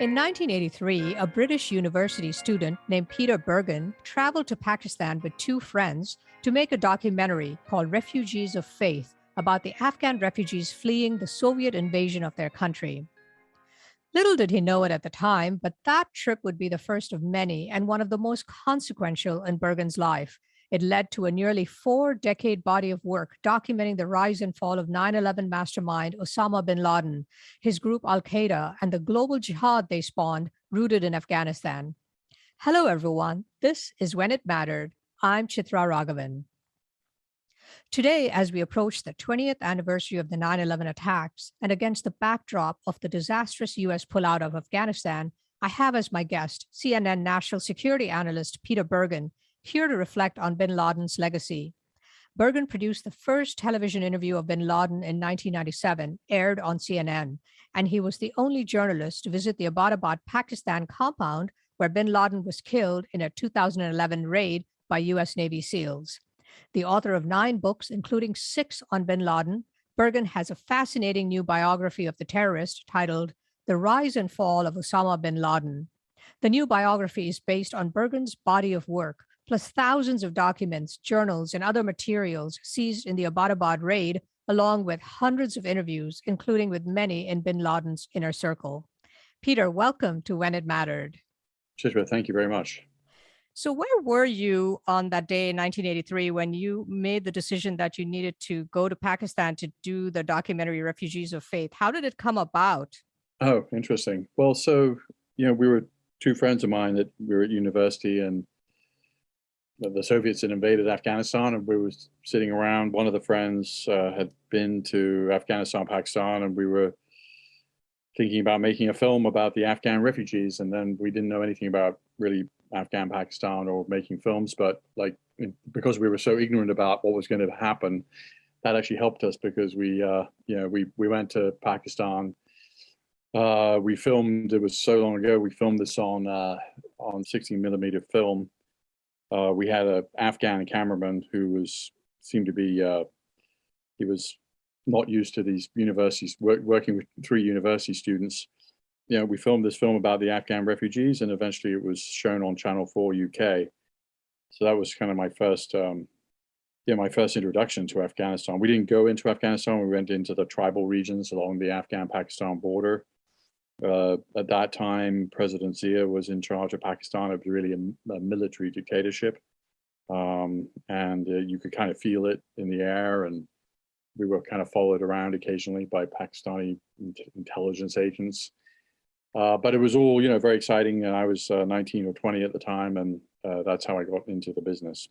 In 1983, a British university student named Peter Bergen traveled to Pakistan with two friends to make a documentary called Refugees of Faith about the Afghan refugees fleeing the Soviet invasion of their country. Little did he know it at the time, but that trip would be the first of many and one of the most consequential in Bergen's life. It led to a nearly 4-decade body of work documenting the rise and fall of 9/11 mastermind Osama bin Laden, his group Al Qaeda, and the global jihad they spawned, rooted in Afghanistan. Hello, everyone. This is When It Mattered. I'm Chitra Ragavan. Today, as we approach the 20th anniversary of the 9/11 attacks, and against the backdrop of the disastrous U.S. pullout of Afghanistan, I have as my guest CNN national security analyst Peter Bergen, here to reflect on bin Laden's legacy. Bergen produced the first television interview of bin Laden in 1997, aired on CNN, and he was the only journalist to visit the Abbottabad, Pakistan compound where bin Laden was killed in a 2011 raid by U.S. Navy SEALs. The author of 9 books, including 6 on bin Laden, Bergen has a fascinating new biography of the terrorist titled The Rise and Fall of Osama bin Laden. The new biography is based on Bergen's body of work, plus thousands of documents, journals, and other materials seized in the Abbottabad raid, along with hundreds of interviews, including with many in bin Laden's inner circle. Peter, welcome to When It Mattered. Chitra, thank you very much. So where were you on that day in 1983 when you made the decision that you needed to go to Pakistan to do the documentary Refugees of Faith? How did it come about? Oh, interesting. Well, so, we were 2 friends of mine that we were at university, and the Soviets had invaded Afghanistan, and we were sitting around. One of the friends had been to Afghanistan, Pakistan, and we were thinking about making a film about the Afghan refugees. And then we didn't know anything about really Afghan, Pakistan, or making films, but because we were so ignorant about what was going to happen, that actually helped us because we went to Pakistan. We filmed. It was so long ago. We filmed this on 16 millimeter film. We had an Afghan cameraman who seemed to be he was not used to these universities, working with 3 university students. We filmed this film about the Afghan refugees, and eventually it was shown on Channel 4 UK. So that was kind of my first introduction to Afghanistan. We didn't go into Afghanistan. We went into the tribal regions along the Afghan-Pakistan border. At that time, President Zia was in charge of Pakistan. It was really a military dictatorship. And you could kind of feel it in the air, and we were kind of followed around occasionally by Pakistani intelligence agents. But it was all, very exciting. And I was 19 or 20 at the time, and that's how I got into the business.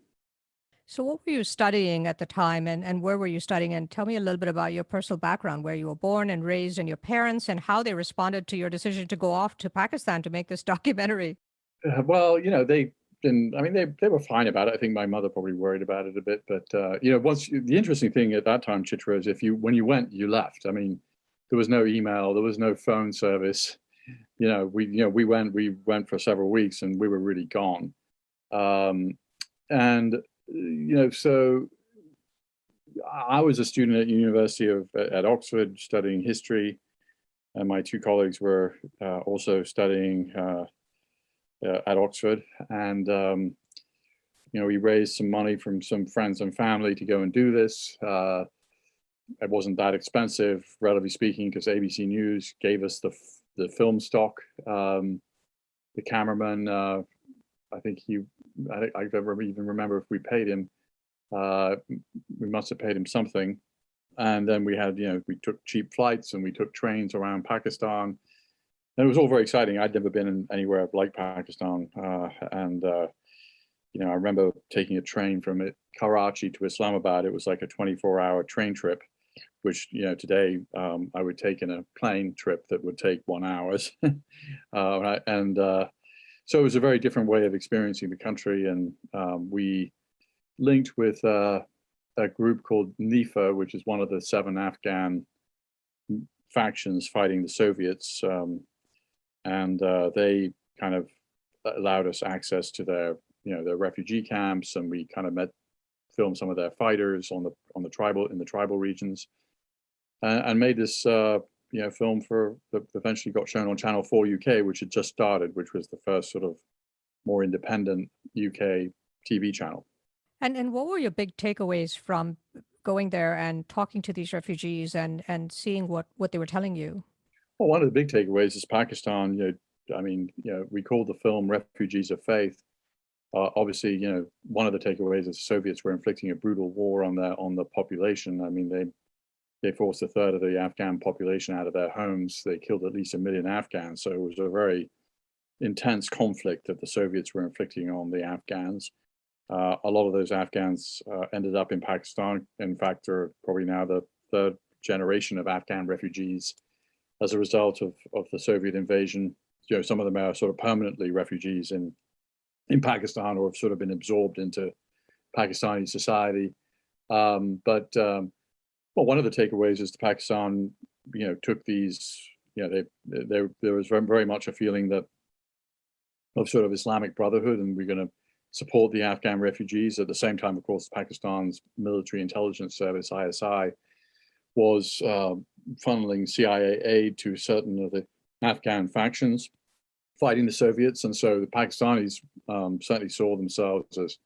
So what were you studying at the time, and where were you studying? And tell me a little bit about your personal background, where you were born and raised, and your parents, and how they responded to your decision to go off to Pakistan to make this documentary. Well, they didn't. I mean, they were fine about it. I think my mother probably worried about it a bit. But, the interesting thing at that time, Chitra, is when you went, you left. I mean, there was no email, there was no phone service. We went for several weeks, and we were really gone. So I was a student at University at Oxford studying history, and my 2 colleagues were also studying at Oxford. And we raised some money from some friends and family to go and do this. It wasn't that expensive, relatively speaking, because ABC News gave us the film stock. The cameraman, I don't even remember if we paid him. We must have paid him something. And then we took cheap flights, and we took trains around Pakistan. And it was all very exciting. I'd never been anywhere like Pakistan. I remember taking a train from Karachi to Islamabad. It was like a 24-hour train trip, which, today I would take in a plane trip that would take 1 hour. So it was a very different way of experiencing the country. And we linked with a group called NIFA, which is one of the 7 Afghan factions fighting the Soviets. They kind of allowed us access to their refugee camps, and we kind of filmed some of their fighters in the tribal regions, and made this film that eventually got shown on Channel 4 UK, which had just started, which was the first sort of more independent UK TV channel. And what were your big takeaways from going there and talking to these refugees and seeing what they were telling you? Well, one of the big takeaways is Pakistan. We called the film "Refugees of Faith." Obviously, one of the takeaways is the Soviets were inflicting a brutal war on the population. I mean, they forced a third of the Afghan population out of their homes. They killed at least 1 million Afghans. So it was a very intense conflict that the Soviets were inflicting on the Afghans. A lot of those Afghans ended up in Pakistan. In fact, they're probably now the third generation of Afghan refugees as a result of the Soviet invasion. Some of them are sort of permanently refugees in Pakistan or have sort of been absorbed into Pakistani society. Well, one of the takeaways is that Pakistan, took these, there was very much a feeling that of sort of Islamic Brotherhood, and we're going to support the Afghan refugees. At the same time, of course, Pakistan's military intelligence service, ISI, was funneling CIA aid to certain of the Afghan factions fighting the Soviets. And so the Pakistanis certainly saw themselves as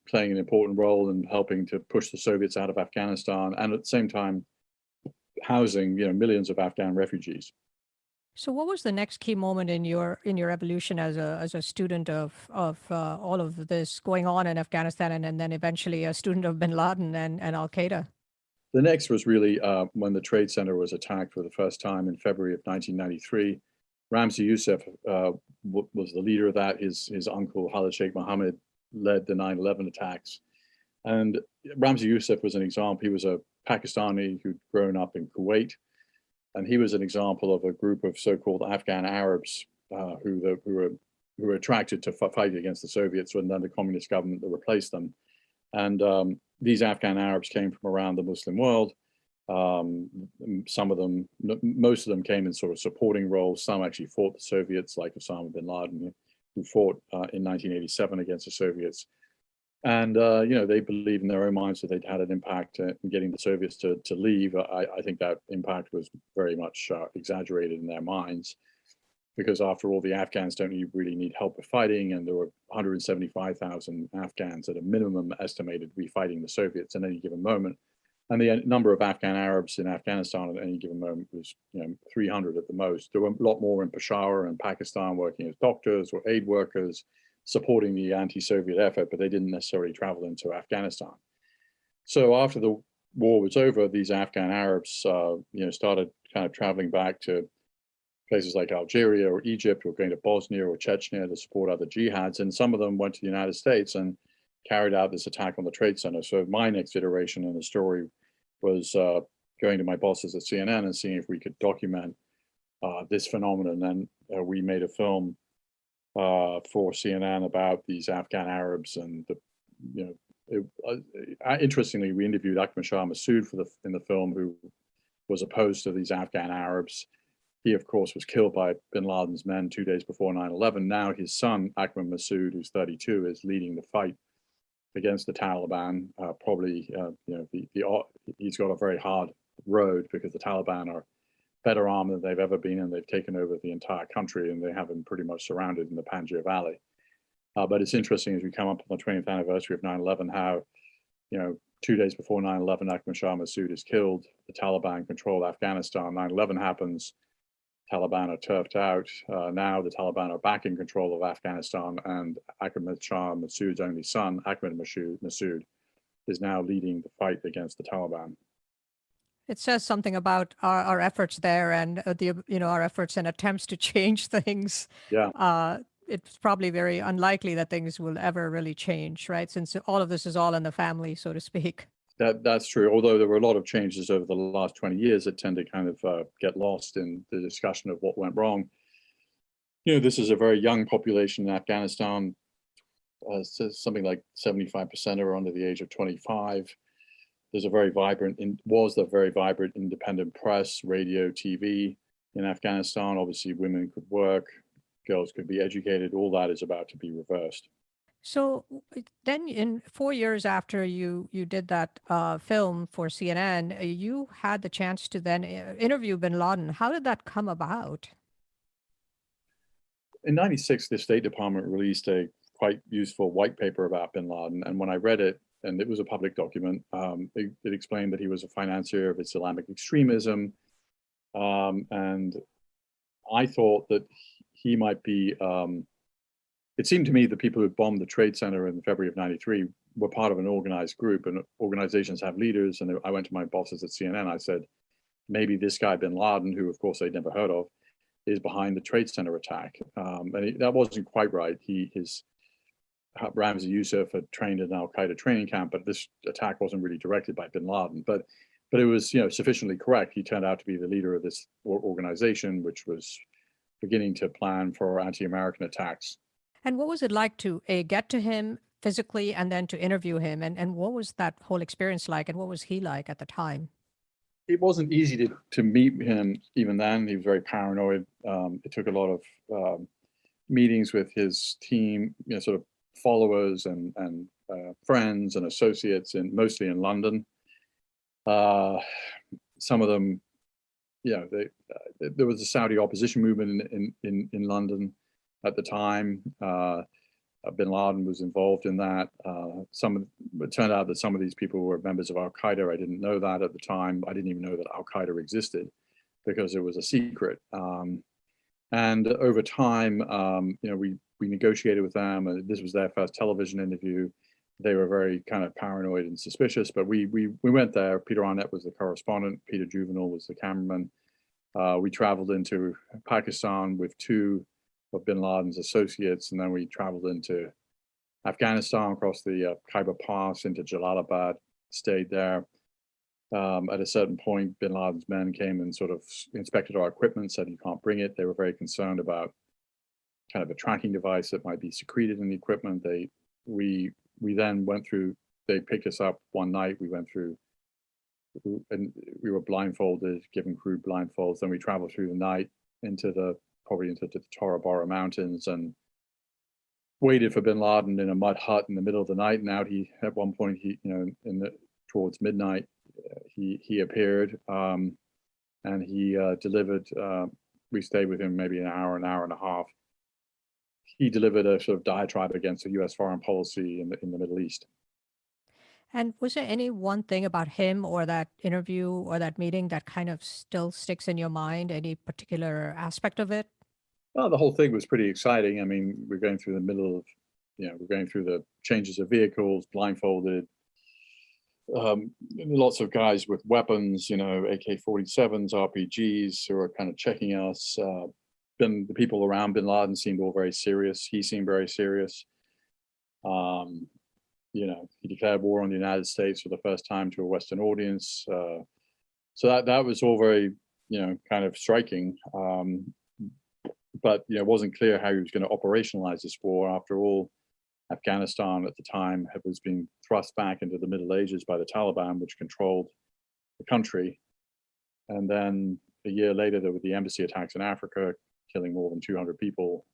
playing an important role in helping to push the Soviets out of Afghanistan, and at the same time housing millions of Afghan refugees. So, what was the next key moment in your evolution as a student of all of this going on in Afghanistan, and then eventually a student of Bin Laden and Al Qaeda? The next was really when the Trade Center was attacked for the first time in February of 1993. Ramzi Youssef was the leader of that. His uncle Khalid Sheikh Mohammed led the 9/11 attacks, and Ramzi Youssef was an example. He was a Pakistani who'd grown up in Kuwait. And he was an example of a group of so-called Afghan Arabs who were attracted to fight against the Soviets when then the communist government that replaced them. And these Afghan Arabs came from around the Muslim world. Some of them, most of them came in sort of supporting roles. Some actually fought the Soviets, like Osama bin Laden, who fought in 1987 against the Soviets. And they believe in their own minds that they'd had an impact in getting the Soviets to leave. I think that impact was very much exaggerated in their minds, because after all, the Afghans don't really need help with fighting, and there were 175,000 Afghans at a minimum estimated to be fighting the Soviets at any given moment. And the number of Afghan Arabs in Afghanistan at any given moment was 300 at the most. There were a lot more in Peshawar and Pakistan working as doctors or aid workers, supporting the anti-Soviet effort, but they didn't necessarily travel into Afghanistan. So after the war was over, these Afghan Arabs, started kind of traveling back to places like Algeria or Egypt, or going to Bosnia or Chechnya to support other jihads. And some of them went to the United States and carried out this attack on the Trade Center. So my next iteration in the story was going to my bosses at CNN and seeing if we could document this phenomenon. And we made a film for CNN about these Afghan Arabs, and interestingly, we interviewed Ahmad Shah Massoud in the film, who was opposed to these Afghan Arabs. He, of course, was killed by bin Laden's men 2 days before 9/11. Now his son, Ahmad Massoud, who's 32, is leading the fight against the Taliban. He's got a very hard road, because the Taliban are better armed than they've ever been, and they've taken over the entire country, and they have them pretty much surrounded in the Panjshir Valley. But it's interesting, as we come up on the 20th anniversary of 9/11, how 2 days before 9/11, Ahmad Shah Massoud is killed. The Taliban control Afghanistan. 9/11 happens. Taliban are turfed out. Now the Taliban are back in control of Afghanistan, and Ahmad Shah Massoud's only son, Ahmad Massoud, is now leading the fight against the Taliban. It says something about our efforts there, and our efforts and attempts to change things. Yeah. It's probably very unlikely that things will ever really change, right? Since all of this is all in the family, so to speak. That's true. Although there were a lot of changes over the last 20 years that tend to kind of get lost in the discussion of what went wrong. This is a very young population in Afghanistan. Something like 75% are under the age of 25. There's a very vibrant independent press, radio, TV in Afghanistan. Obviously, women could work, girls could be educated. All that is about to be reversed. So then, in 4 years after you did that film for CNN, you had the chance to then interview Bin Laden. How did that come about? In '96, the State Department released a quite useful white paper about bin Laden. And when I read it, and it was a public document, it explained that he was a financier of Islamic extremism. And I thought that he might be, it seemed to me that people who bombed the Trade Center in February of '93 were part of an organized group, and organizations have leaders. And I went to my bosses at CNN. I said, maybe this guy bin Laden, who of course they'd never heard of, is behind the Trade Center attack. That wasn't quite right. His Ramzi Youssef had trained in an Al Qaeda training camp, but this attack wasn't really directed by bin Laden. But it was, sufficiently correct. He turned out to be the leader of this organization, which was beginning to plan for anti-American attacks. And what was it like to get to him physically and then to interview him? And what was that whole experience like? And what was he like at the time? It wasn't easy to meet him even then. He was very paranoid. It took a lot of meetings with his team, sort of followers and friends and associates, mostly in London. Some of them, there was a Saudi opposition movement in London at the time. Bin Laden was involved in that. It turned out that some of these people were members of Al Qaeda. I didn't know that at the time. I didn't even know that Al Qaeda existed because it was a secret. And over time, we negotiated with them. And this was their first television interview. They were very kind of paranoid and suspicious, but we went there. Peter Arnett was the correspondent. Peter Juvenile was the cameraman. We traveled into Pakistan with two of bin Laden's associates, and then we traveled into Afghanistan, across the Khyber Pass into Jalalabad, stayed there. At a certain point, bin Laden's men came and sort of inspected our equipment, said you can't bring it. They were very concerned about kind of a tracking device that might be secreted in the equipment. We then went through, they picked us up one night, we went through, and we were blindfolded, given crude blindfolds. Then we traveled through the night probably into the Tora Bora Mountains, and waited for bin Laden in a mud hut in the middle of the night. And out at one point, towards midnight, he appeared, and he delivered. We stayed with him maybe an hour and a half. He delivered a sort of diatribe against the U.S. foreign policy in the Middle East. And was there any one thing about him or that interview or that meeting that kind of still sticks in your mind? Any particular aspect of it? Well, the whole thing was pretty exciting. I mean, we're going through the middle of, we're going through the changes of vehicles, blindfolded. Lots of guys with weapons, AK-47s, RPGs, who are kind of checking us. The people around bin Laden seemed all very serious. He seemed very serious. He declared war on the United States for the first time to a Western audience. So that was all very, kind of striking. But it wasn't clear how he was going to operationalize this war. After all, Afghanistan at the time was being thrust back into the Middle Ages by the Taliban, which controlled the country. And then a year later, there were the embassy attacks in Africa, killing more than 200 people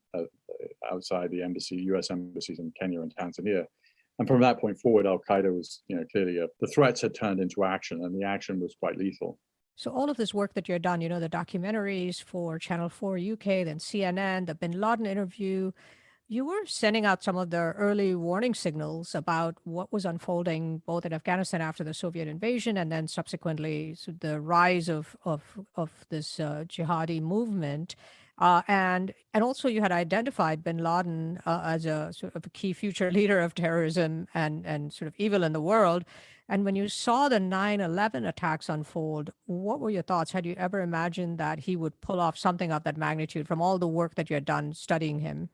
outside the U.S. embassies in Kenya and Tanzania. And from that point forward, Al Qaeda was, clearly the threats had turned into action, and the action was quite lethal. So all of this work that you've done, the documentaries for Channel 4 UK, then CNN, the Bin Laden interview, you were sending out some of the early warning signals about what was unfolding both in Afghanistan after the Soviet invasion and then subsequently the rise of this jihadi movement. And also you had identified bin Laden as a sort of a key future leader of terrorism and sort of evil in the world. And when you saw the 9/11 attacks unfold, what were your thoughts? Had you ever imagined that he would pull off something of that magnitude from all the work that you had done studying him?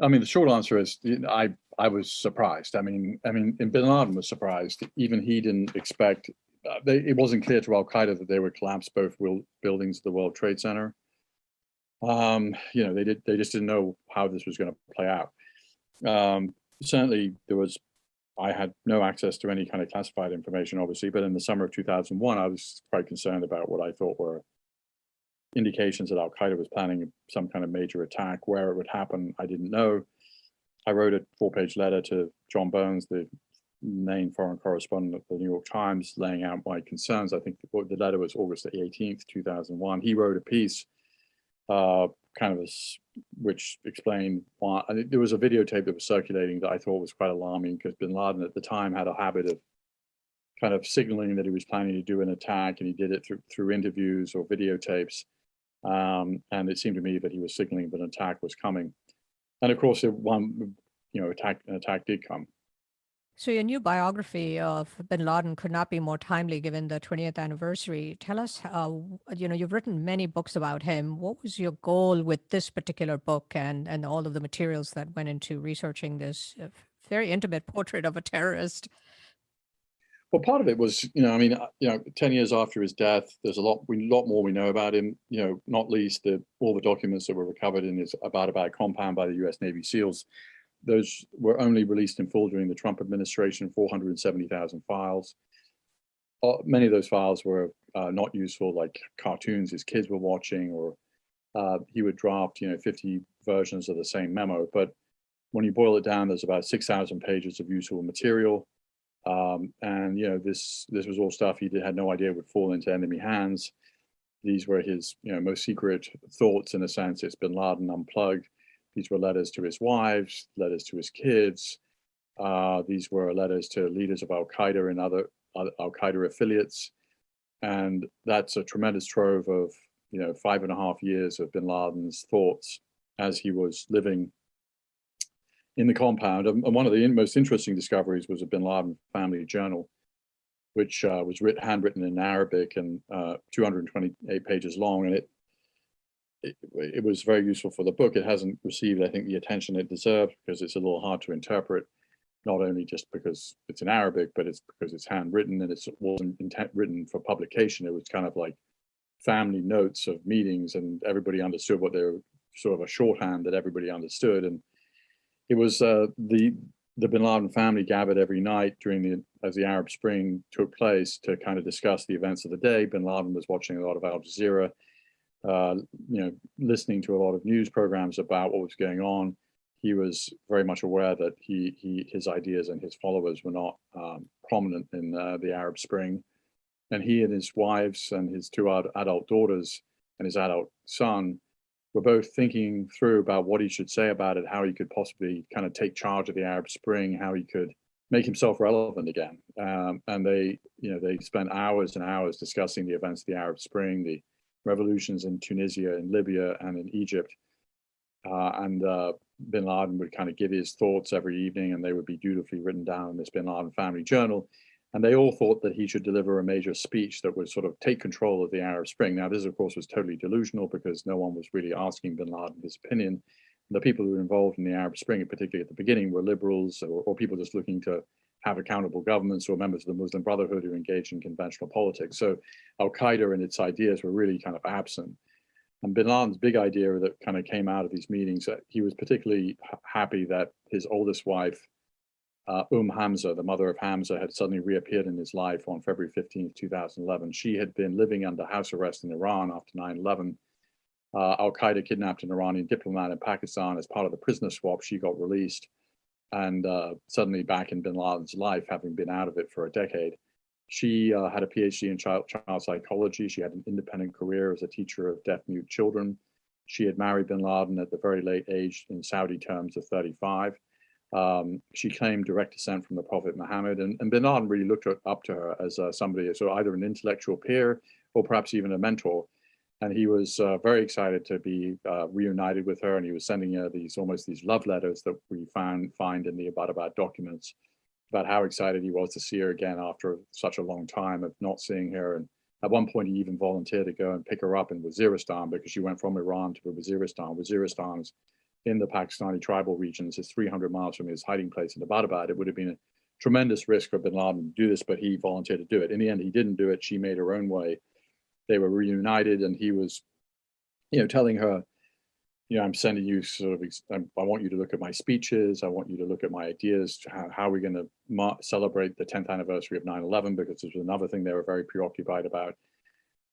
I mean, the short answer is I was surprised. I mean, and bin Laden was surprised. Even he didn't expect. It wasn't clear to Al Qaeda that they would collapse both buildings of the World Trade Center. They just didn't know how this was going to play out. Certainly, I had no access to any kind of classified information, obviously, but in the summer of 2001, I was quite concerned about what I thought were indications that Al Qaeda was planning some kind of major attack. Where it would happen, I didn't know. I wrote a 4-page letter to John Burns, the main foreign correspondent of the New York Times, laying out my concerns. I think the letter was August the 18th, 2001. He wrote a piece which explained why. And there was a videotape that was circulating that I thought was quite alarming, because bin Laden at the time had a habit of kind of signaling that he was planning to do an attack, and he did it through interviews or videotapes. And it seemed to me that he was signaling that an attack was coming. And of course, an attack did come. So your new biography of bin Laden could not be more timely given the 20th anniversary. Tell us how, you've written many books about him. What was your goal with this particular book and all of the materials that went into researching this very intimate portrait of a terrorist? Well, part of it was, 10 years after his death, there's a lot more we know about him, not least all the documents that were recovered in his Abbottabad compound by the US Navy SEALs. Those were only released in full during the Trump administration, 470,000 files. Many of those files were not useful, like cartoons his kids were watching, or he would draft, 50 versions of the same memo. But when you boil it down, there's about 6,000 pages of useful material. And this was all stuff he had no idea would fall into enemy hands. These were his most secret thoughts, in a sense. It's bin Laden unplugged. These were letters to his wives, letters to his kids. These were letters to leaders of Al-Qaeda and other Al-Qaeda affiliates. And that's a tremendous trove of 5.5 years of bin Laden's thoughts as he was living in the compound. And one of the most interesting discoveries was a bin Laden family journal, which was handwritten in Arabic and 228 pages long. And it was very useful for the book. It hasn't received, I think, the attention it deserved, because it's a little hard to interpret, not only just because it's in Arabic, but it's because it's handwritten, and it wasn't written for publication. It was kind of like family notes of meetings, and everybody understood what they were, sort of a shorthand that everybody understood. And it was the bin Laden family gathered every night as the Arab Spring took place to kind of discuss the events of the day. Bin Laden was watching a lot of Al Jazeera, listening to a lot of news programs about what was going on. He was very much aware that his ideas and his followers were not prominent in the Arab Spring. And he and his wives and his 2 adult daughters and his adult son were both thinking through about what he should say about it, how he could possibly kind of take charge of the Arab Spring, how he could make himself relevant again. And they spent hours and hours discussing the events of the Arab Spring, the revolutions in Tunisia, in Libya, and in Egypt. And bin Laden would kind of give his thoughts every evening, and they would be dutifully written down in this bin Laden family journal. And they all thought that he should deliver a major speech that would sort of take control of the Arab Spring. Now, this, of course, was totally delusional, because no one was really asking bin Laden his opinion. The people who were involved in the Arab Spring, particularly at the beginning, were liberals or people just looking to have accountable governments, or members of the Muslim Brotherhood who engaged in conventional politics. So Al-Qaeda and its ideas were really kind of absent. And bin Laden's big idea that kind of came out of these meetings, he was particularly happy that his oldest wife, Hamza, the mother of Hamza, had suddenly reappeared in his life on February 15th, 2011. She had been living under house arrest in Iran after 9/11. Al-Qaeda kidnapped an Iranian diplomat in Pakistan. As part of the prisoner swap, she got released, and suddenly back in bin Laden's life, having been out of it for a decade. She had a PhD in child psychology. She had an independent career as a teacher of deaf-mute children. She had married bin Laden at the very late age, in Saudi terms, of 35. She claimed direct descent from the Prophet Muhammad, and bin Laden really looked up to her as somebody, so either an intellectual peer or perhaps even a mentor. And he was very excited to be reunited with her, and he was sending her these love letters that we find in the Abbottabad documents about how excited he was to see her again after such a long time of not seeing her. And at one point, he even volunteered to go and pick her up in Waziristan, because she went from Iran to Waziristan. Waziristan is in the Pakistani tribal regions. It's 300 miles from his hiding place in Abbottabad. It would have been a tremendous risk for bin Laden to do this, but he volunteered to do it. In the end, he didn't do it. She made her own way. They were reunited, and he was, telling her, I'm sending you I want you to look at my speeches. I want you to look at my ideas. How are we going to celebrate the 10th anniversary of 9/11? Because this was another thing they were very preoccupied about.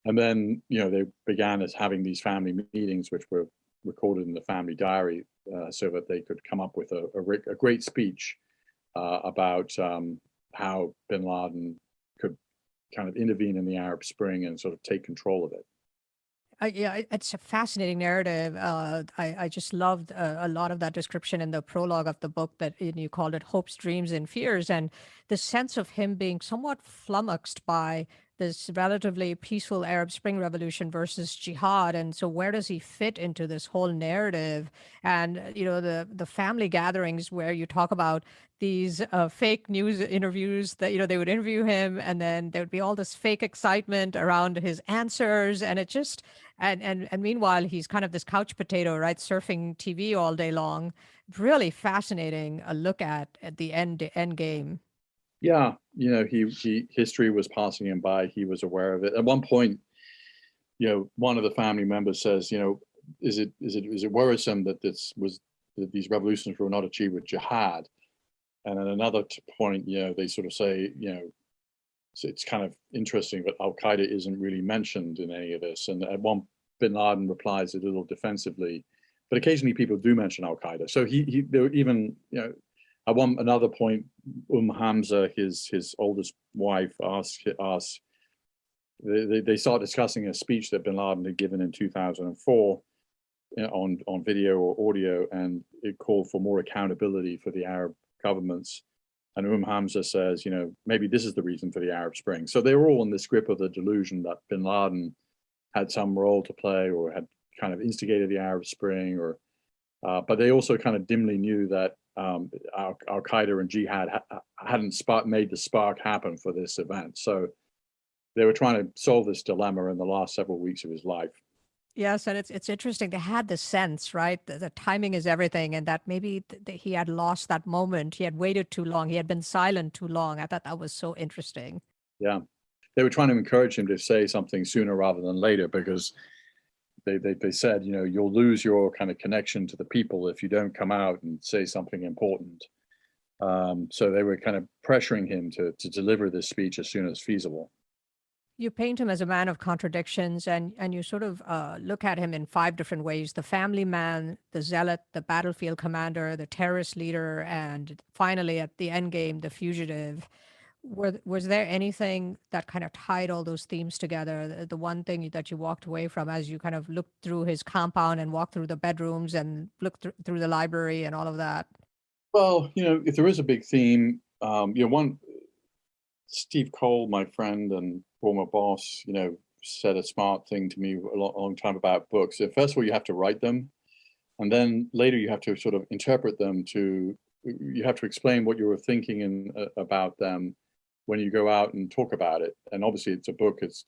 And then, they began as having these family meetings, which were recorded in the family diary so that they could come up with a great speech about how bin Laden could kind of intervene in the Arab Spring and sort of take control of it. Yeah, it's a fascinating narrative. I just loved a lot of that description in the prologue of the book that you called it Hopes, Dreams, and Fears. And the sense of him being somewhat flummoxed by this relatively peaceful Arab Spring Revolution versus jihad. And so where does he fit into this whole narrative? And, the family gatherings where you talk about these fake news interviews that, they would interview him and then there would be all this fake excitement around his answers. And it just, and meanwhile, he's kind of this couch potato, right? Surfing TV all day long. Really fascinating a look at the end game. Yeah, he history was passing him by. He was aware of it. At one point, one of the family members says, is it worrisome that that these revolutions were not achieved with jihad? And at another point, they sort of say, it's kind of interesting that Al Qaeda isn't really mentioned in any of this. And at one, bin Laden replies a little defensively, but occasionally people do mention Al Qaeda. So there were even, at another point, Hamza, his oldest wife, asks they start discussing a speech that bin Laden had given in 2004 on video or audio, and it called for more accountability for the Arab governments. And Hamza says, maybe this is the reason for the Arab Spring. So they were all in this grip of the delusion that bin Laden had some role to play or had kind of instigated the Arab Spring, but they also kind of dimly knew that Al Qaeda and jihad hadn't made the spark happen for this event. So they were trying to solve this dilemma in the last several weeks of his life. Yes, and it's interesting. They had the sense, right? The timing is everything, and that maybe he had lost that moment. He had waited too long. He had been silent too long. I thought that was so interesting. Yeah, they were trying to encourage him to say something sooner rather than later, because they said, you'll lose your kind of connection to the people if you don't come out and say something important. So they were kind of pressuring him to deliver this speech as soon as feasible. You paint him as a man of contradictions, and you sort of look at him in 5 different ways: the family man, the zealot, the battlefield commander, the terrorist leader, and finally at the end game, the fugitive. Was there anything that kind of tied all those themes together? The one thing that you walked away from as you kind of looked through his compound and walked through the bedrooms and looked through the library and all of that? Well, if there is a big theme, one, Steve Cole, my friend and former boss, said a smart thing to me a long time about books. First of all, you have to write them, and then later you have to sort of interpret them. You have to explain what you were thinking about them when you go out and talk about it. And obviously, it's a book. It's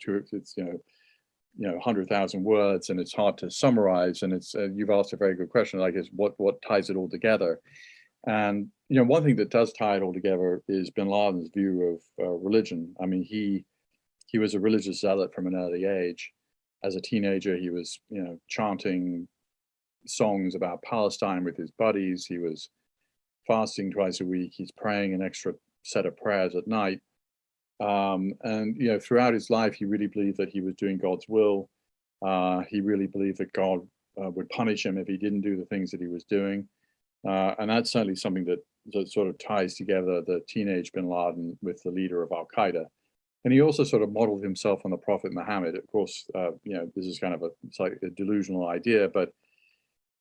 100,000 words, and it's hard to summarize. And it's you've asked a very good question, like, is what ties it all together? And one thing that does tie it all together is bin Laden's view of religion. I mean, he was a religious zealot from an early age. As a teenager, he was chanting songs about Palestine with his buddies. He was fasting twice a week. He's praying an extra set of prayers at night. And throughout his life, he really believed that he was doing God's will. He really believed that God would punish him if he didn't do the things that he was doing. And that's certainly something that sort of ties together the teenage bin Laden with the leader of Al Qaeda. And he also sort of modeled himself on the Prophet Muhammad. Of course, this is kind of it's like a delusional idea, but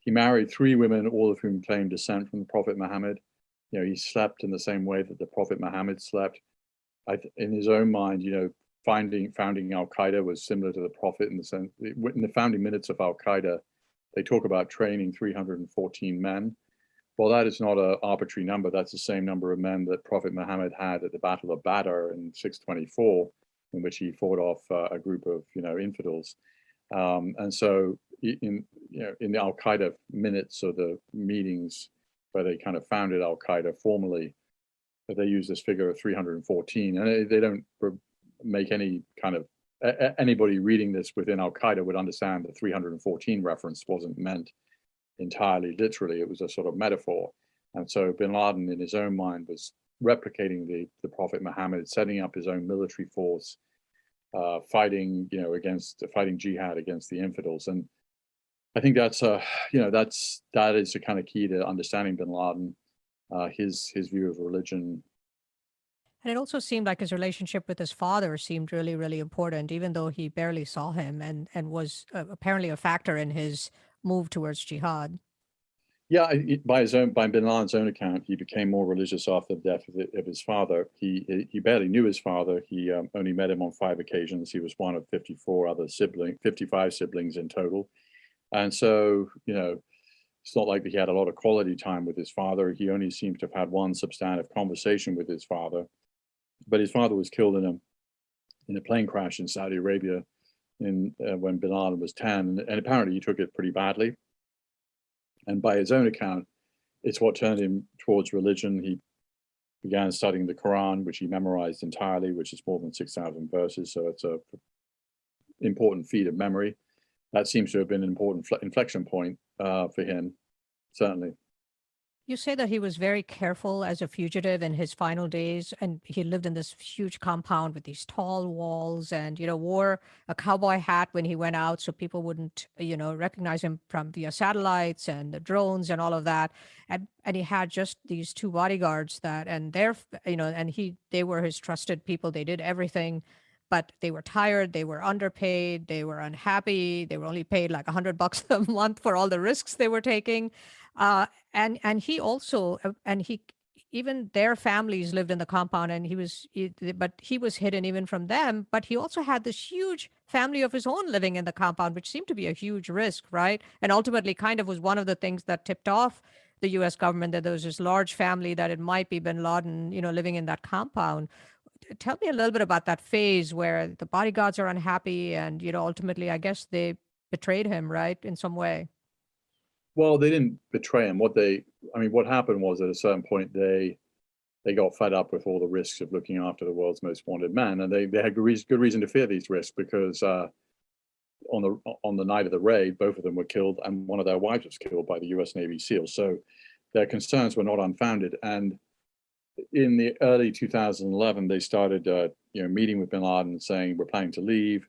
he married 3 women, all of whom claimed descent from the Prophet Muhammad. He slept in the same way that the Prophet Muhammad slept. In his own mind, founding Al Qaeda was similar to the Prophet in the sense, in the founding minutes of Al Qaeda, they talk about training 314 men. Well, that is not an arbitrary number. That's the same number of men that Prophet Muhammad had at the Battle of Badr in 624, in which he fought off a group of infidels. And so, in the Al Qaeda minutes or the meetings where they kind of founded Al Qaeda formally, they use this figure of 314, and they don't make any kind of anybody reading this within Al Qaeda would understand the 314 reference wasn't meant entirely literally. It was a sort of metaphor. And so bin Laden, in his own mind, was replicating the Prophet Muhammad, setting up his own military force, fighting jihad against the infidels. And I think that's that is the kind of key to understanding bin Laden, his view of religion. And it also seemed like his relationship with his father seemed really, really important, even though he barely saw him and was apparently a factor in his move towards jihad. Yeah, by bin Laden's own account, he became more religious after the death of his father. He barely knew his father. He only met him on 5 occasions. He was one of 55 siblings in total, and so it's not like he had a lot of quality time with his father. He only seems to have had one substantive conversation with his father. But his father was killed in a plane crash in Saudi Arabia when bin Laden was 10, and apparently he took it pretty badly. And by his own account, it's what turned him towards religion. He began studying the Quran, which he memorized entirely, which is more than 6,000 verses. So it's a important feat of memory. That seems to have been an important inflection point for him, certainly. You say that he was very careful as a fugitive in his final days, and he lived in this huge compound with these tall walls and, wore a cowboy hat when he went out so people wouldn't, recognize him from via satellites and the drones and all of that. And he had just these two bodyguards and they were his trusted people. They did everything, but they were tired, they were underpaid, they were unhappy, they were only paid like $100 a month for all the risks they were taking. And he also and he even their families lived in the compound, and but he was hidden even from them. But he also had this huge family of his own living in the compound, which seemed to be a huge risk, right? And ultimately kind of was one of the things that tipped off the US government, that there was this large family, that it might be bin Laden, living in that compound. Tell me a little bit about that phase where the bodyguards are unhappy, and ultimately I guess they betrayed him, right, in some way. Well, they didn't betray him. What happened was at a certain point they got fed up with all the risks of looking after the world's most wanted man, and they had good reason to fear these risks because on the night of the raid, both of them were killed, and one of their wives was killed by the U.S. Navy SEALs. So their concerns were not unfounded. And in the early 2011, they started meeting with bin Laden, saying we're planning to leave.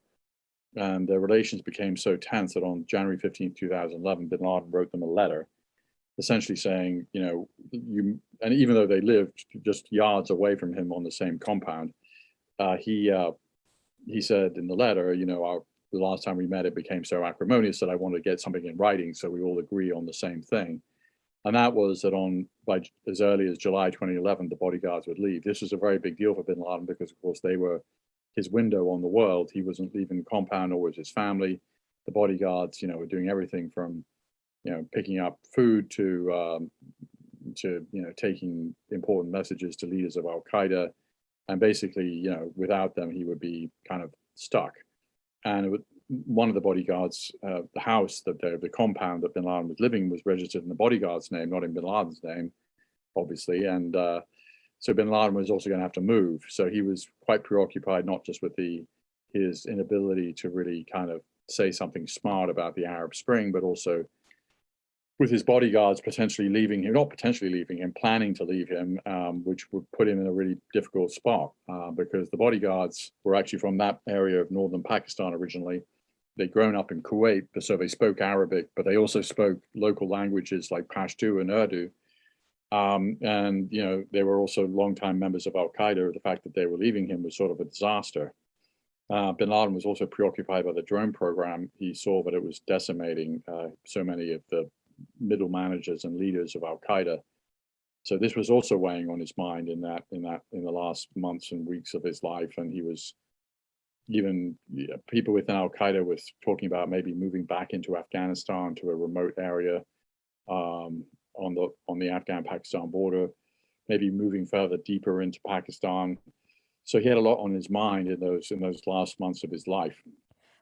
And their relations became so tense that on January 15th, 2011, bin Laden wrote them a letter essentially saying, and even though they lived just yards away from him on the same compound, he said in the letter, the last time we met, it became so acrimonious that I wanted to get something in writing so we all agree on the same thing. And that was that by as early as July 2011, the bodyguards would leave. This was a very big deal for bin Laden because, of course, they were his window on the world. He wasn't leaving the compound, or with his family. The bodyguards, were doing everything from, picking up food to taking important messages to leaders of Al Qaeda. And basically, without them, he would be kind of stuck. And one of the bodyguards, the house the compound that bin Laden was living was registered in the bodyguard's name, not in bin Laden's name, obviously. And so bin Laden was also going to have to move. So he was quite preoccupied, not just with his inability to really kind of say something smart about the Arab Spring, but also with his bodyguards potentially leaving him, not potentially leaving him, planning to leave him, which would put him in a really difficult spot because the bodyguards were actually from that area of northern Pakistan originally. They'd grown up in Kuwait, so they spoke Arabic, but they also spoke local languages like Pashto and Urdu. And they were also longtime members of Al Qaeda. The fact that they were leaving him was sort of a disaster. Bin Laden was also preoccupied by the drone program. He saw that it was decimating so many of the middle managers and leaders of Al Qaeda. So this was also weighing on his mind in the last months and weeks of his life. And he was even people within Al Qaeda was talking about maybe moving back into Afghanistan to a remote area on the Afghan-Pakistan border, maybe moving further deeper into Pakistan. So he had a lot on his mind in those last months of his life.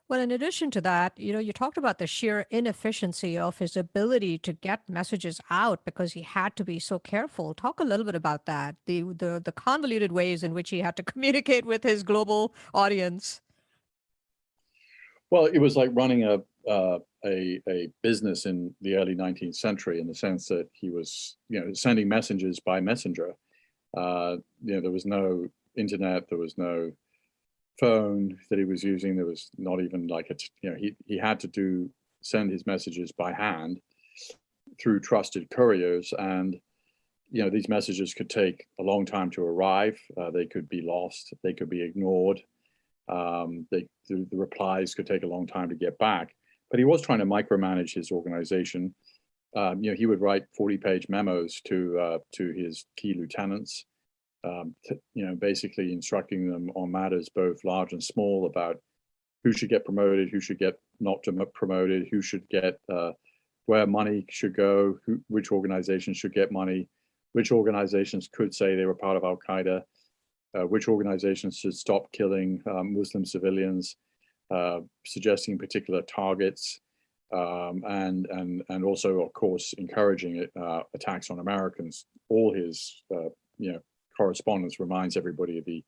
Well, in addition to that, you talked about the sheer inefficiency of his ability to get messages out because he had to be so careful. Talk a little bit about that, the convoluted ways in which he had to communicate with his global audience. Well, it was like running a business in the early 19th century in the sense that he was, sending messages by messenger. There was no internet, there was no phone that he was using. There was not even like he had to do send his messages by hand through trusted couriers. And, these messages could take a long time to arrive. They could be lost. They could be ignored. The replies could take a long time to get back. But he was trying to micromanage his organization. He would write 40-page memos to his key lieutenants, basically instructing them on matters both large and small about who should get promoted, who should get not promoted, who should get where money should go, which organizations should get money, which organizations could say they were part of Al-Qaeda, which organizations should stop killing Muslim civilians, suggesting particular targets, and also, of course, encouraging attacks on Americans. All his correspondence reminds everybody of the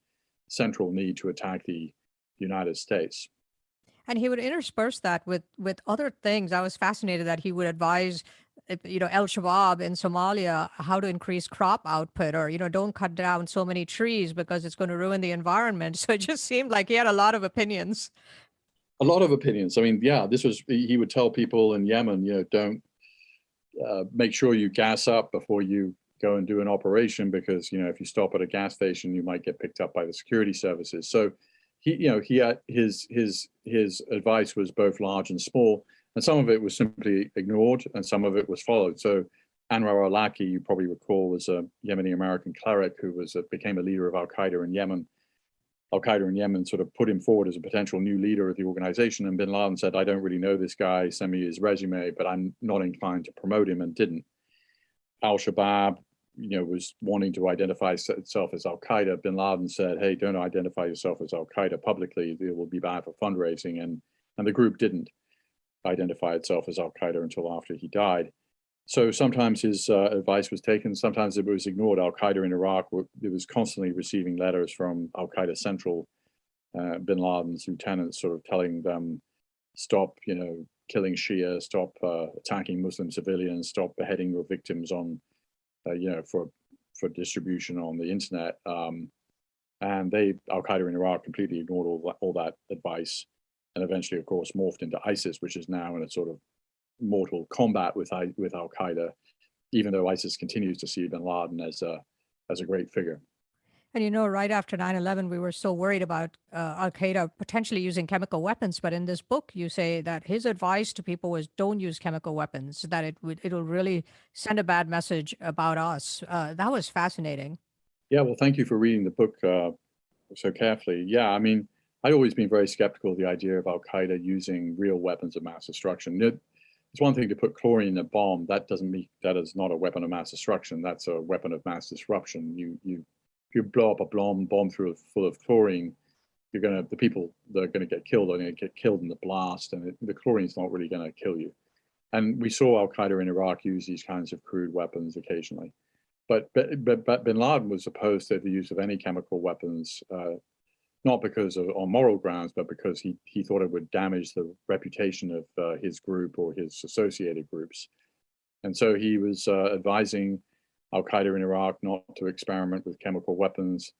central need to attack the United States. And he would intersperse that with other things. I was fascinated that he would advise, Al-Shabaab in Somalia how to increase crop output, or, don't cut down so many trees because it's going to ruin the environment. So it just seemed like he had a lot of opinions. A lot of opinions. I mean, yeah, he would tell people in Yemen, don't make sure you gas up before you go and do an operation, because, if you stop at a gas station, you might get picked up by the security services. So he had his advice was both large and small, and some of it was simply ignored and some of it was followed. So Anwar al-Awlaki, you probably recall, was a Yemeni American cleric who became a leader of Al-Qaeda in Yemen. Al-Qaeda in Yemen sort of put him forward as a potential new leader of the organization, and bin Laden said, I don't really know this guy, send me his resume, but I'm not inclined to promote him, and didn't. Al-Shabaab, was wanting to identify itself as Al-Qaeda. Bin Laden said, hey, don't identify yourself as Al-Qaeda publicly. It will be bad for fundraising. And the group didn't identify itself as Al-Qaeda until after he died. So sometimes his advice was taken, sometimes it was ignored. Al-Qaeda in Iraq, it was constantly receiving letters from Al-Qaeda Central, bin Laden's lieutenants, sort of telling them, stop, killing Shia, stop attacking Muslim civilians, stop beheading your victims on for distribution on the internet, and Al-Qaeda in Iraq completely ignored all that advice, and eventually, of course, morphed into ISIS, which is now in a sort of mortal combat with Al-Qaeda, even though ISIS continues to see bin Laden as a great figure. And right after 9/11, we were so worried about Al-Qaeda potentially using chemical weapons. But in this book, you say that his advice to people was don't use chemical weapons, that it'll really send a bad message about us. That was fascinating. Yeah, well, thank you for reading the book so carefully. Yeah, I mean, I'd always been very skeptical of the idea of Al-Qaeda using real weapons of mass destruction. It's one thing to put chlorine in a bomb. That is not a weapon of mass destruction. That's a weapon of mass disruption. If you blow up a bomb full of chlorine, the people that are going to get killed are going to get killed in the blast, and the chlorine's not really going to kill you. And we saw Al-Qaeda in Iraq use these kinds of crude weapons occasionally. But bin Laden was opposed to the use of any chemical weapons, not because on moral grounds, but because he thought it would damage the reputation of his group or his associated groups. And so he was advising Al-Qaeda in Iraq not to experiment with chemical weapons.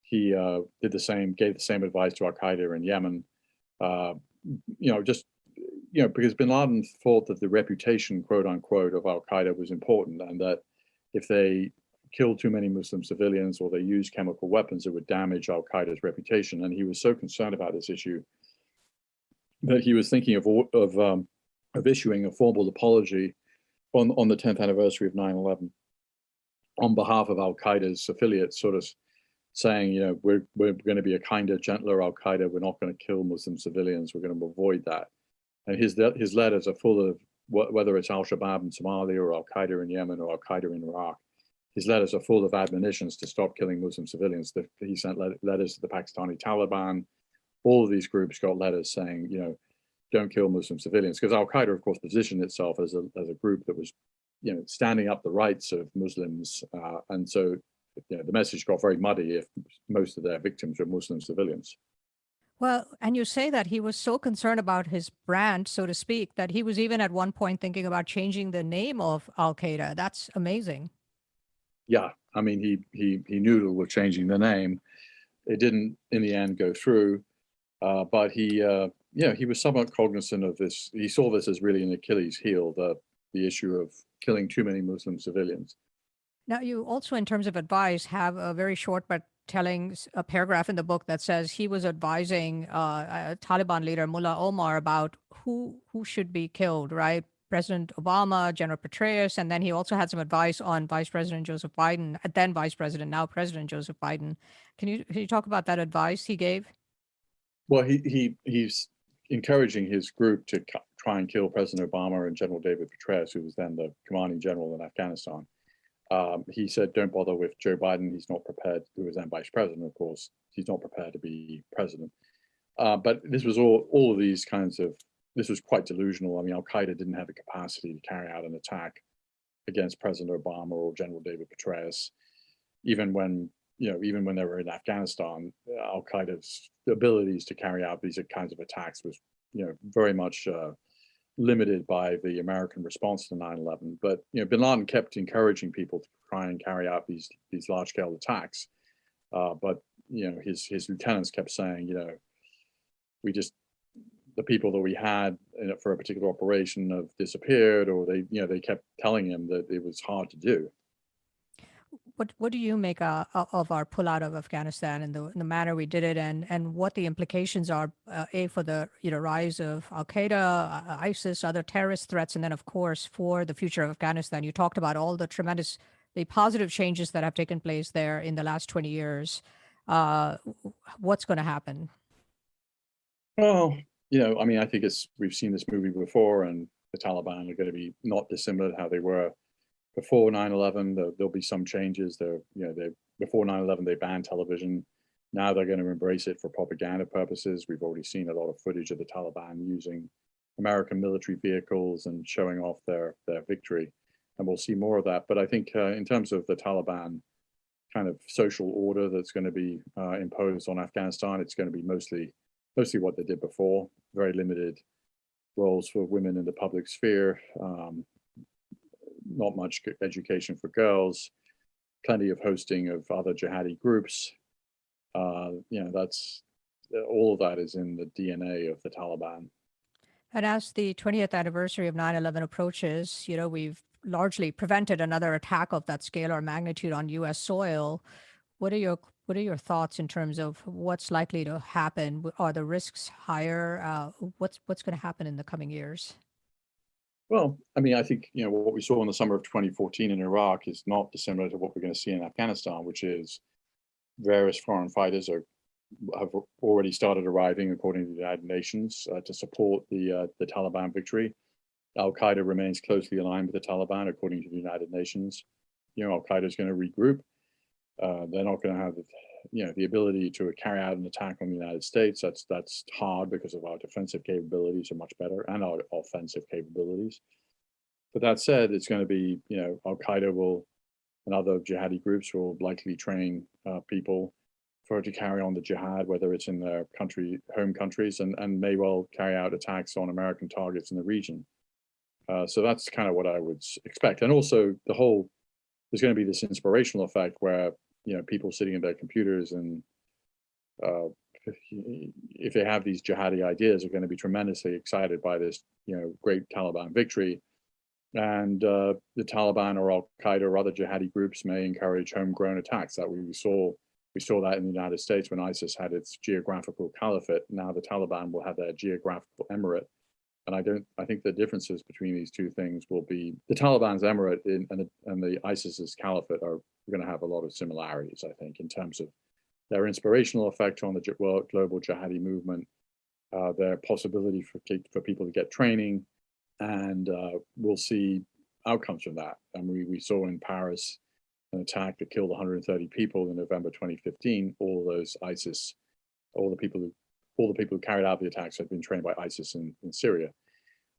He gave the same advice to Al-Qaeda in Yemen. Because bin Laden thought that the reputation, quote unquote, of Al-Qaeda was important, and that if they killed too many Muslim civilians or they used chemical weapons, it would damage Al-Qaeda's reputation. And he was so concerned about this issue that he was thinking of issuing a formal apology on the 10th anniversary of 9/11. On behalf of Al-Qaeda's affiliates, sort of saying, we're going to be a kinder, gentler Al-Qaeda. We're not going to kill Muslim civilians. We're going to avoid that. And his letters are full of, whether it's Al-Shabaab in Somalia or Al-Qaeda in Yemen or Al-Qaeda in Iraq, his letters are full of admonitions to stop killing Muslim civilians. He sent letters to the Pakistani Taliban. All of these groups got letters saying, don't kill Muslim civilians, because Al-Qaeda, of course, positioned itself as a group that was standing up the rights of Muslims, and so the message got very muddy if most of their victims were Muslim civilians. Well, and you say that he was so concerned about his brand, so to speak, that he was even at one point thinking about changing the name of Al-Qaeda. That's amazing. Yeah, I mean, he noodled with changing the name. It didn't, in the end, go through, but he yeah, he was somewhat cognizant of this. He saw this as really an Achilles heel, the issue of killing too many Muslim civilians. Now, you also, in terms of advice, have a very short but telling a paragraph in the book that says he was advising Taliban leader Mullah Omar about who should be killed, right? President Obama, General Petraeus, and then he also had some advice on Vice President Joseph Biden, then Vice President, now President Joseph Biden. Can you talk about that advice he gave? Well, he's encouraging his group to try and kill President Obama and General David Petraeus, who was then the commanding general in Afghanistan. He said, don't bother with Joe Biden. He's not prepared, who was then vice president, of course. He's not prepared to be president. But this was all of these kinds of, this was quite delusional. I mean, Al-Qaeda didn't have the capacity to carry out an attack against President Obama or General David Petraeus, even when they were in Afghanistan. Al-Qaeda's abilities to carry out these kinds of attacks was, very much limited by the American response to 9/11. But Bin Laden kept encouraging people to try and carry out these large-scale attacks. But his lieutenants kept saying, the people that we had for a particular operation have disappeared, or they kept telling him that it was hard to do. What do you make of our pullout of Afghanistan and the manner we did it, and what the implications are, for the rise of Al Qaeda, ISIS, other terrorist threats, and then of course for the future of Afghanistan? You talked about all the positive changes that have taken place there in the last 20 years. What's going to happen? Well, I mean, I think we've seen this movie before, and the Taliban are going to be not dissimilar to how they were before 9/11. There'll be some changes. Before 9/11, they banned television. Now they're going to embrace it for propaganda purposes. We've already seen a lot of footage of the Taliban using American military vehicles and showing off their victory, and we'll see more of that. But I think in terms of the Taliban kind of social order that's going to be imposed on Afghanistan, it's going to be mostly what they did before. Very limited roles for women in the public sphere. Not much education for girls, plenty of hosting of other jihadi groups. That's all of that is in the DNA of the Taliban. And as the 20th anniversary of 9/11 approaches, we've largely prevented another attack of that scale or magnitude on U.S. soil. What are your thoughts in terms of what's likely to happen? Are the risks higher? What's going to happen in the coming years? Well, I mean, I think what we saw in the summer of 2014 in Iraq is not dissimilar to what we're going to see in Afghanistan, which is various foreign fighters have already started arriving, according to the United Nations, to support the Taliban victory. Al-Qaeda remains closely aligned with the Taliban, according to the United Nations. Al-Qaeda is going to regroup. They're not going to have the ability to carry out an attack on the United States. That's hard because of our defensive capabilities are much better, and our offensive capabilities. But that said, it's going to be, Al-Qaeda and other jihadi groups will likely train people to carry on the jihad, whether it's in their home countries, and may well carry out attacks on American targets in the region. So that's kind of what I would expect. And also there's going to be this inspirational effect where, people sitting at their computers and if they have these jihadi ideas, are going to be tremendously excited by this, great Taliban victory. And the Taliban or Al-Qaeda or other jihadi groups may encourage homegrown attacks. That we saw that in the United States when ISIS had its geographical caliphate. Now the Taliban will have their geographical emirate. And I think the differences between these two things will be the Taliban's emirate and the ISIS's caliphate are going to have a lot of similarities, I think, in terms of their inspirational effect on the global jihadi movement, their possibility for people to get training, and we'll see outcomes from that. And we saw in Paris an attack that killed 130 people in November 2015. All the people who carried out the attacks had been trained by ISIS in Syria.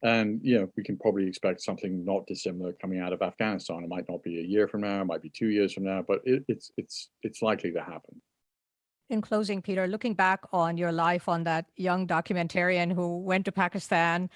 And we can probably expect something not dissimilar coming out of Afghanistan. It might not be a year from now, it might be 2 years from now, but it's likely to happen. In closing, Peter, looking back on your life on that young documentarian who went to Pakistan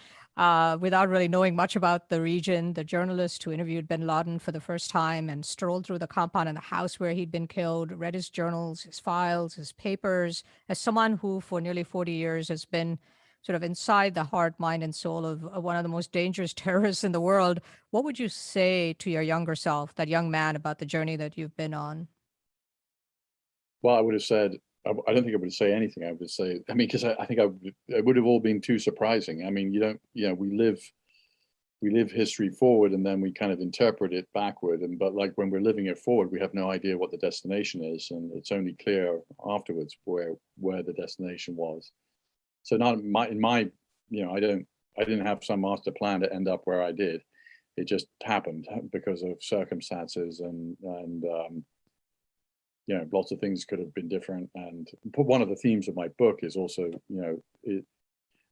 without really knowing much about the region, the journalist who interviewed bin Laden for the first time and strolled through the compound and the house where he'd been killed, read his journals, his files, his papers, as someone who for nearly 40 years has been sort of inside the heart, mind, and soul of one of the most dangerous terrorists in the world. What would you say to your younger self, that young man, about the journey that you've been on? Well, I would have said, I don't think I would say anything. I would say, I mean, because I think it would have all been too surprising. I mean, you don't, we live history forward and then we kind of interpret it backward. And but like when we're living it forward, we have no idea what the destination is, and it's only clear afterwards where the destination was. So not in my, I didn't have some master plan to end up where I did. It just happened because of circumstances and lots of things could have been different. And one of the themes of my book is also,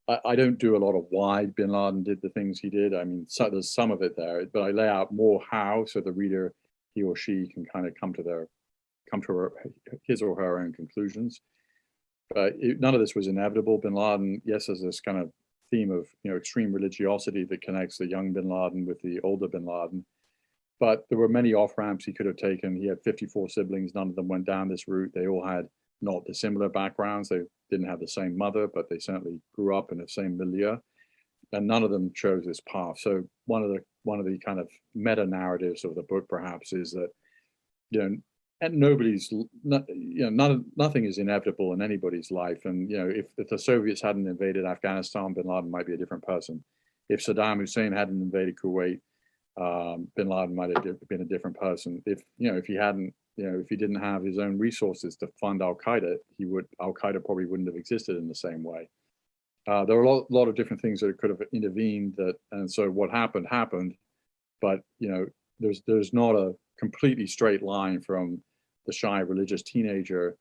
I don't do a lot of why bin Laden did the things he did. I mean, there's some of it there, but I lay out more how, so the reader, he or she, can kind of come to his or her own conclusions. But none of this was inevitable. Bin Laden, yes, there's this kind of theme of extreme religiosity that connects the young bin Laden with the older bin Laden. But there were many off ramps he could have taken. He had 54 siblings. None of them went down this route. They all had not dissimilar backgrounds. They didn't have the same mother, but they certainly grew up in the same milieu. And none of them chose this path. So one of the kind of meta narratives of the book, perhaps, is that and nothing is inevitable in anybody's life. And if the Soviets hadn't invaded Afghanistan, bin Laden might be a different person. If Saddam Hussein hadn't invaded Kuwait, bin Laden might have been a different person. If he hadn't, if he didn't have his own resources to fund Al Qaeda, Al Qaeda probably wouldn't have existed in the same way. There are a lot of different things that could have intervened. And so what happened, but there's not a completely straight line from the shy religious teenager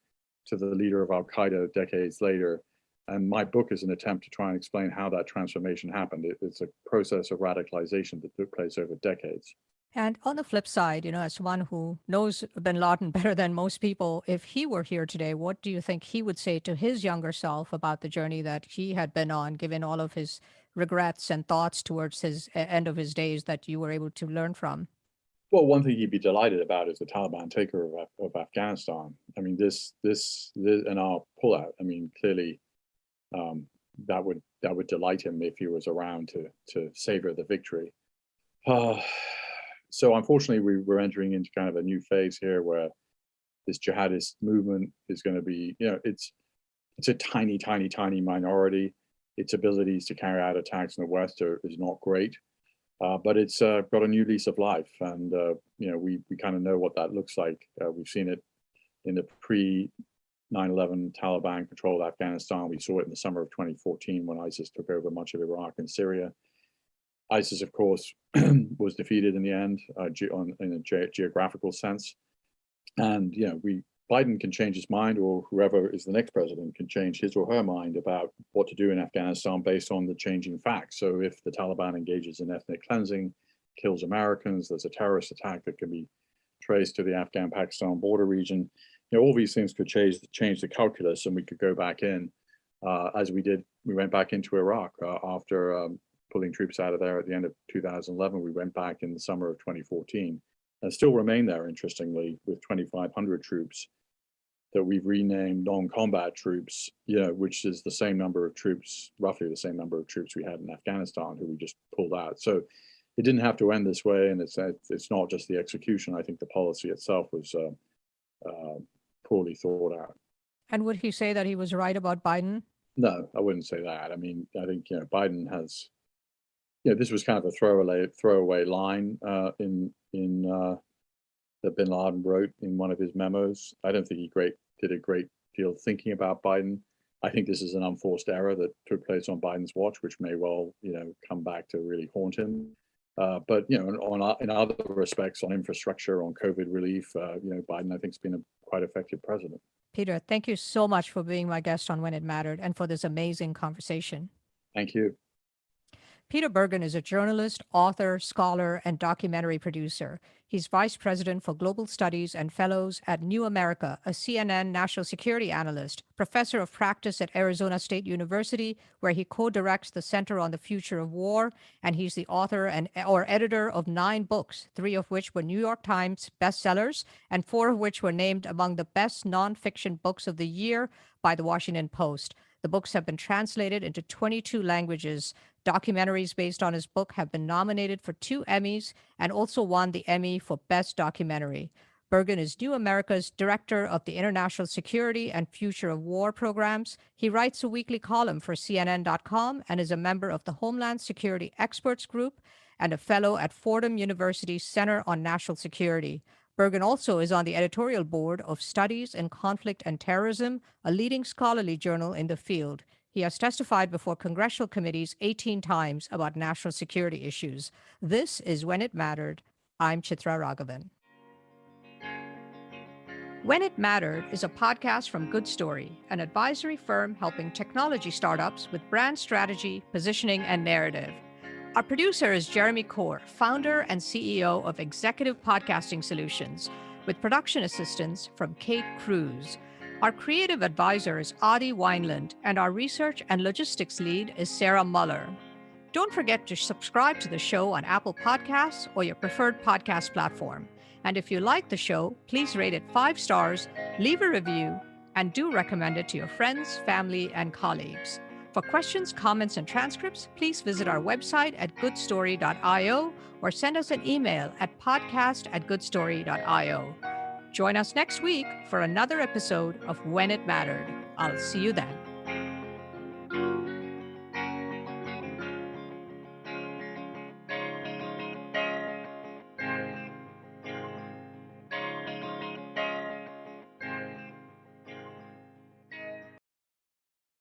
to the leader of Al Qaeda decades later. And my book is an attempt to try and explain how that transformation happened. It's a process of radicalization that took place over decades. And on the flip side, as someone who knows bin Laden better than most people, if he were here today, what do you think he would say to his younger self about the journey that he had been on, given all of his regrets and thoughts towards his end of his days that you were able to learn from? Well, one thing he'd be delighted about is the Taliban takeover of Afghanistan. I mean, this and our pullout. I mean, clearly, that would delight him if he was around to savor the victory. So unfortunately, we're entering into kind of a new phase here where this jihadist movement is going to be, it's a tiny minority. Its abilities to carry out attacks in the West is not great, but it's got a new lease of life, and we kind of know what that looks like. We've seen it in the pre 9/11 Taliban controlled Afghanistan. We saw it in the summer of 2014 when ISIS took over much of Iraq and Syria. ISIS, of course, was defeated in the end in a geographical sense. And, Biden can change his mind, or whoever is the next president can change his or her mind about what to do in Afghanistan based on the changing facts. So if the Taliban engages in ethnic cleansing, kills Americans, there's a terrorist attack that can be traced to the Afghan-Pakistan border region. All these things could change the calculus, and we could go back in, as we did. We went back into Iraq after pulling troops out of there at the end of 2011. We went back in the summer of 2014 and still remain there, interestingly, with 2,500 troops that we've renamed non-combat troops, which is the same number of troops, roughly the same number of troops we had in Afghanistan, who we just pulled out. So it didn't have to end this way, and it's not just the execution. I think the policy itself was poorly thought out. And would he say that he was right about Biden? No, I wouldn't say that. I mean, I think Biden has. This was kind of a throwaway line that bin Laden wrote in one of his memos. I don't think he did a great deal of thinking about Biden. I think this is an unforced error that took place on Biden's watch, which may well, come back to really haunt him. But in other respects, on infrastructure, on COVID relief, Biden, I think, has been a quite effective president. Peter, thank you so much for being my guest on When It Mattered and for this amazing conversation. Thank you. Peter Bergen is a journalist, author, scholar, and documentary producer. He's vice president for global studies and fellows at New America, a CNN national security analyst, professor of practice at Arizona State University, where he co-directs the Center on the Future of War, and he's the author or editor of 9 books, 3 of which were New York Times bestsellers, and 4 of which were named among the best nonfiction books of the year by the Washington Post. The books have been translated into 22 languages. Documentaries based on his book have been nominated for 2 Emmys and also won the Emmy for Best Documentary. Bergen is New America's Director of the International Security and Future of War programs. He writes a weekly column for CNN.com and is a member of the Homeland Security Experts Group and a fellow at Fordham University's Center on National Security. Bergen also is on the editorial board of Studies in Conflict and Terrorism, a leading scholarly journal in the field. He has testified before congressional committees 18 times about national security issues. This is When It Mattered. I'm Chitra Ragavan. When It Mattered is a podcast from Good Story, an advisory firm helping technology startups with brand strategy, positioning, and narrative. Our producer is Jeremy Kaur, founder and CEO of Executive Podcasting Solutions, with production assistance from Kate Cruz. Our creative advisor is Adi Wineland, and our research and logistics lead is Sarah Muller. Don't forget to subscribe to the show on Apple Podcasts or your preferred podcast platform. And if you like the show, please rate it 5 stars, leave a review, and do recommend it to your friends, family, and colleagues. For questions, comments, and transcripts, please visit our website at goodstory.io or send us an email at podcast@goodstory.io. Join us next week for another episode of When It Mattered. I'll see you then.